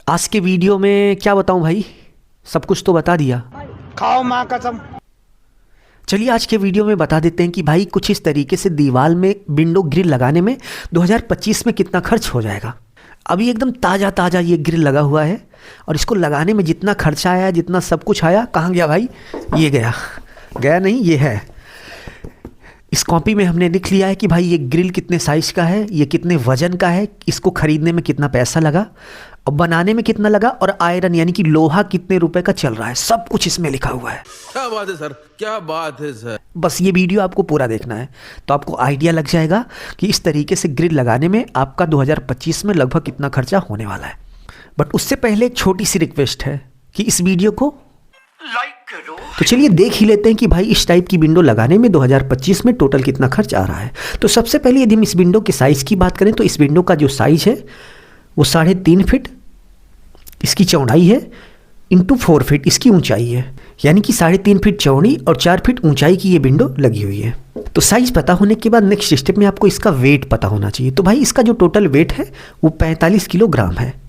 आज के वीडियो में क्या बताऊं भाई, सब कुछ तो बता दिया। खाओ माँ कसम। चलिए आज के वीडियो में बता देते हैं कि भाई कुछ इस तरीके से दीवार में विंडो ग्रिल लगाने में 2025 में कितना खर्च हो जाएगा। अभी एकदम ताज़ा ताज़ा ये ग्रिल लगा हुआ है और इसको लगाने में जितना खर्चा आया, जितना सब कुछ आया, कहाँ गया भाई? ये गया नहीं, ये है। इस कॉपी में हमने लिख लिया है कि भाई ये ग्रिल कितने साइज़ का है, ये कितने वज़न का है, इसको ख़रीदने में कितना पैसा लगा और बनाने में कितना लगा, और आयरन यानी कि लोहा कितने रुपए का चल रहा है, सब कुछ इसमें लिखा हुआ है। क्या बात है सर, क्या बात है सर। बस ये वीडियो आपको पूरा देखना है तो आपको आइडिया लग जाएगा कि इस तरीके से ग्रिल लगाने में आपका 2025 में लगभग कितना खर्चा होने वाला है। बट उससे पहले एक छोटी सी रिक्वेस्ट है कि इस वीडियो को लाइक करो। तो चलिए देख ही लेते हैं कि भाई इस टाइप की विंडो लगाने में 2025 में टोटल कितना खर्च आ रहा है। तो सबसे पहले यदि हम इस विंडो के साइज़ की बात करें तो इस विंडो का जो साइज़ है वो 3.5 फीट इसकी चौड़ाई है इंटू 4 फीट इसकी ऊंचाई है, यानी कि 3.5 फीट चौड़ी और 4 फीट ऊंचाई की ये विंडो लगी हुई है। तो साइज़ पता होने के बाद नेक्स्ट स्टेप में आपको इसका वेट पता होना चाहिए। तो भाई इसका जो टोटल वेट है वो 45 किलोग्राम है।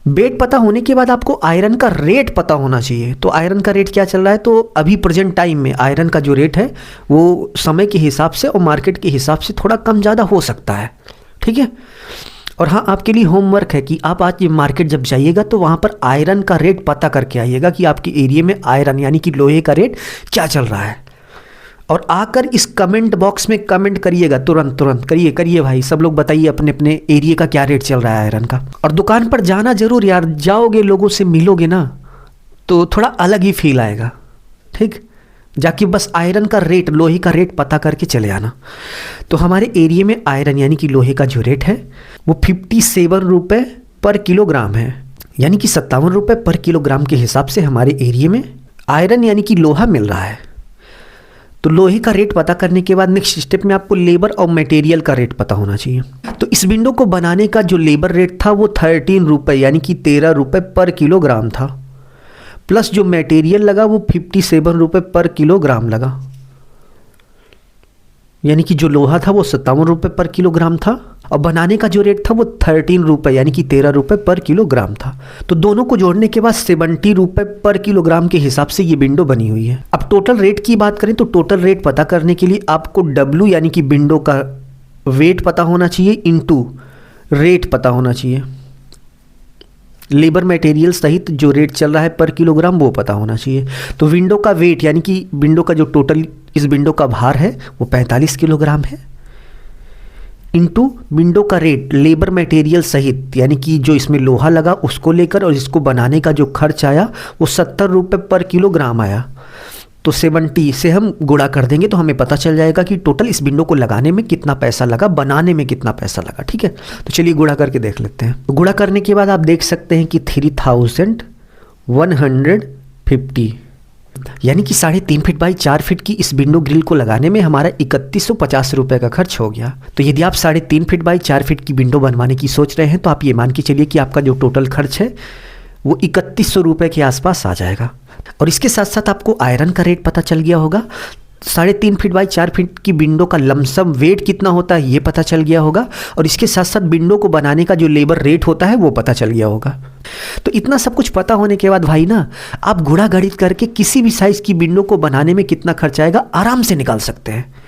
वेट पता होने के बाद आपको आयरन का रेट पता होना चाहिए। तो आयरन का रेट क्या चल रहा है, तो अभी प्रेजेंट टाइम में आयरन का जो रेट है वो समय के हिसाब से और मार्केट के हिसाब से थोड़ा कम ज़्यादा हो सकता है, ठीक है। और हाँ, आपके लिए होमवर्क है कि आप आज ये मार्केट जब जाइएगा तो वहाँ पर आयरन का रेट पता करके आइएगा कि आपके एरिया में आयरन यानी कि लोहे का रेट क्या चल रहा है। और आकर इस कमेंट बॉक्स में कमेंट करिएगा, तुरंत करिए भाई। सब लोग बताइए अपने अपने एरिया का क्या रेट चल रहा है आयरन का। और दुकान पर जाना जरूर यार, जाओगे लोगों से मिलोगे ना तो थोड़ा अलग ही फील आएगा, ठीक। जाके बस आयरन का रेट, लोहे का रेट पता करके चले आना। तो हमारे एरिया में आयरन यानी कि लोहे का जो रेट है वो 57 रुपये पर किलोग्राम है, यानी कि 57 रुपये पर किलोग्राम के हिसाब से हमारे एरिया में आयरन यानी कि लोहा मिल रहा है। तो लोहे का रेट पता करने के बाद नेक्स्ट स्टेप में आपको लेबर और मटेरियल का रेट पता होना चाहिए। तो इस विंडो को बनाने का जो लेबर रेट था वो 13 रुपये यानी कि 13 रुपये पर किलोग्राम था, प्लस जो मटेरियल लगा वो 57 रुपये पर किलोग्राम लगा, यानी कि जो लोहा था वो 57 रुपये पर किलोग्राम था और बनाने का जो रेट था वो 13 रुपये यानी कि 13 रुपये पर किलोग्राम था। तो दोनों को जोड़ने के बाद 70 रुपये पर किलोग्राम के हिसाब से ये विंडो बनी हुई है। अब टोटल रेट की बात करें तो टोटल रेट पता करने के लिए आपको डब्ल्यू यानी कि विंडो का वेट पता होना चाहिए इंटू रेट पता होना चाहिए। लेबर मटेरियल सहित जो रेट चल रहा है पर किलोग्राम वो पता होना चाहिए। तो विंडो का वेट यानी कि विंडो का जो टोटल इस विंडो का भार है वो 45 किलोग्राम है, इंटू विंडो का रेट लेबर मटेरियल सहित यानी कि जो इसमें लोहा लगा उसको लेकर और इसको बनाने का जो खर्च आया वो 70 रुपये पर किलोग्राम आया। तो 70 से हम गुणा कर देंगे तो हमें पता चल जाएगा कि टोटल इस विंडो को लगाने में कितना पैसा लगा, बनाने में कितना पैसा लगा, ठीक है। तो चलिए गुणा करके देख लेते हैं। तो गुणा करने के बाद आप देख सकते हैं कि 3150 यानी कि 3.5 फीट बाई 4 फीट की इस विंडो ग्रिल को लगाने में हमारा 3150 रुपये का खर्च हो गया। तो यदि आप 3.5 फीट बाई 4 फीट की विंडो बनवाने की सोच रहे हैं तो आप ये मान के चलिए कि आपका जो टोटल खर्च है वो 3100 रुपये के आसपास आ जाएगा। और इसके साथ साथ आपको आयरन का रेट पता चल गया होगा, 3.5 फीट बाई 4 फीट की विंडो का लमसम वेट कितना होता है ये पता चल गया होगा, और इसके साथ साथ विंडो को बनाने का जो लेबर रेट होता है वो पता चल गया होगा। तो इतना सब कुछ पता होने के बाद भाई ना आप गुणा गणित करके किसी भी साइज़ की विंडो को बनाने में कितना खर्च आएगा आराम से निकाल सकते हैं।